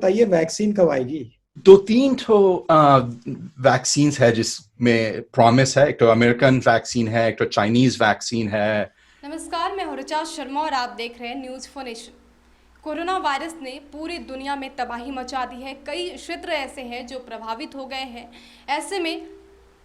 बताइए वैक्सीन कब आएगी? दो तीन तो वैक्सीन है जिसमें प्रॉमिस है। एक तो अमेरिकन वैक्सीन है, एक तो चाइनीज वैक्सीन है। नमस्कार, मैं हूं ऋचा शर्मा और आप देख रहे हैं news for nation. Corona virus ने पूरी दुनिया में तबाही मचा दी है। कई क्षेत्र ऐसे हैं जो प्रभावित हो गए हैं। ऐसे में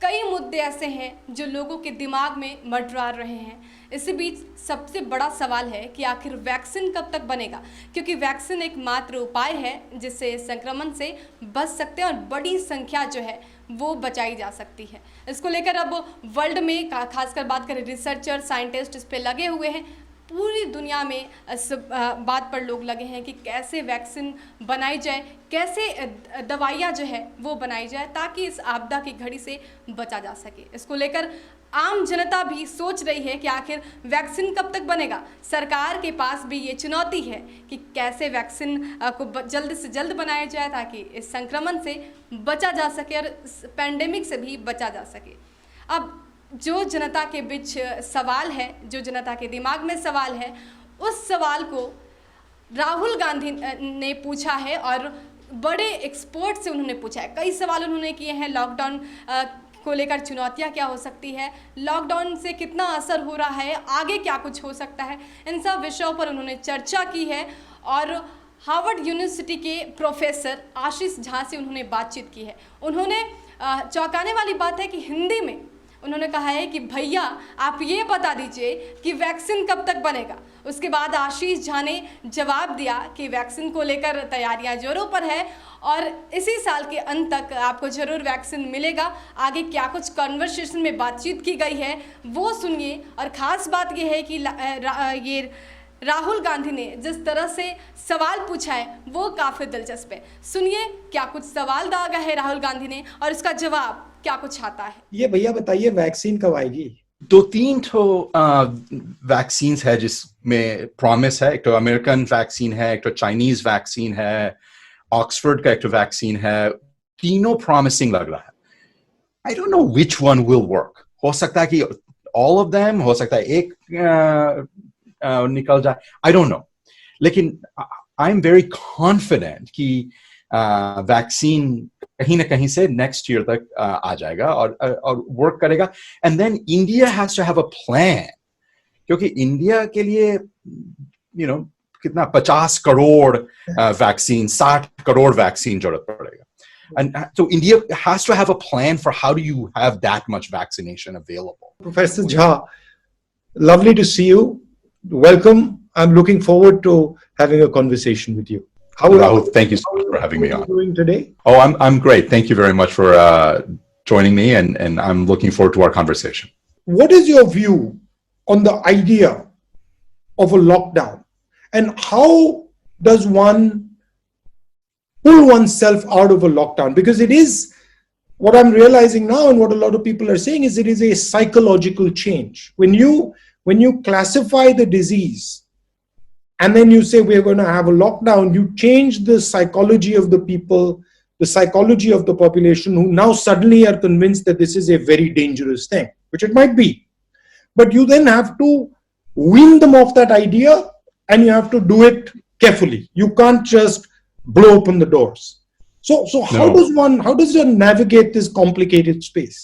कई मुद्दे ऐसे हैं जो लोगों के दिमाग में मंडरा रहे हैं। इसी बीच सबसे बड़ा सवाल है कि आखिर वैक्सीन कब तक बनेगा, क्योंकि वैक्सीन एकमात्र उपाय है जिससे संक्रमण से बच सकते हैं और बड़ी संख्या जो है वो बचाई जा सकती है। इसको लेकर अब वर्ल्ड में खासकर बात करें, रिसर्चर साइंटिस्ट इस पे लगे हुए हैं। पूरी दुनिया में इस बात पर लोग लगे हैं कि कैसे वैक्सीन बनाई जाए, कैसे दवाइयाँ जो है वो बनाई जाए ताकि इस आपदा की घड़ी से बचा जा सके। इसको लेकर आम जनता भी सोच रही है कि आखिर वैक्सीन कब तक बनेगा। सरकार के पास भी ये चुनौती है कि कैसे वैक्सीन को जल्द से जल्द बनाया जाए ताकि इस संक्रमण से बचा जा सके और इस पैंडेमिक से भी बचा जा सके। अब जो जनता के बीच सवाल है, जो जनता के दिमाग में सवाल है, उस सवाल को राहुल गांधी ने पूछा है और बड़े एक्सपर्ट से उन्होंने पूछा है। कई सवाल उन्होंने किए हैं। लॉकडाउन को लेकर चुनौतियां क्या हो सकती है, लॉकडाउन से कितना असर हो रहा है, आगे क्या कुछ हो सकता है, इन सब विषयों पर उन्होंने चर्चा की है। और हार्वर्ड यूनिवर्सिटी के प्रोफेसर आशीष झा से उन्होंने बातचीत की है। उन्होंने चौंकाने वाली बात है कि हिंदी में उन्होंने कहा है कि भैया आप ये बता दीजिए कि वैक्सीन कब तक बनेगा। उसके बाद आशीष झा ने जवाब दिया कि वैक्सीन को लेकर तैयारियां जोरों पर है और इसी साल के अंत तक आपको ज़रूर वैक्सीन मिलेगा। आगे क्या कुछ कन्वर्सेशन में बातचीत की गई है वो सुनिए। और ख़ास बात यह है कि ये राहुल गांधी ने जिस तरह से सवाल पूछा है वो काफ़ी दिलचस्प है। सुनिए क्या कुछ सवाल दागा है राहुल गांधी ने और उसका जवाब क्या कुछ आता है। ये भैया बताइए वैक्सीन कब आएगी? दो तीन तो वैक्सीन है जिसमें प्रॉमिस है। एक तो अमेरिकन वैक्सीन है, एक तो चाइनीज वैक्सीन है, ऑक्सफोर्ड का एक तो वैक्सीन है। तीनों प्रॉमिसिंग लग रहा है। I don't know which one will work. हो सकता है कि ऑल ऑफ देम, हो सकता है एक निकल जाए, आई डोंट नो। लेकिन आई एम वेरी कॉन्फिडेंट कि वैक्सीन कहीं ना कहीं से नेक्स्ट ईयर तक आ जाएगा और वर्क करेगा। And then India has to have a plan, क्योंकि इंडिया के लिए कितना 50 करोड़ वैक्सीन, 60 करोड़ वैक्सीन जरूरत पड़ेगा। And so India has to have a plan for how do you have that much vaccination available. Professor Jha, lovely to see you. Welcome. I'm looking forward to having a conversation with you. Rahul, thank you so much for having me on. How are you doing today? Oh, I'm great. Thank you very much for joining me, and I'm looking forward to our conversation. What is your view on the idea of a lockdown, and how does one pull oneself out of a lockdown? Because it is, what I'm realizing now and what a lot of people are saying is it is a psychological change. When you classify the disease and then you say we're going to have a lockdown, you change the psychology of the people, the psychology of the population, who now suddenly are convinced that this is a very dangerous thing, which it might be. But you then have to wean them off that idea, and you have to do it carefully. You can't just blow open the doors. So how does one navigate this complicated space?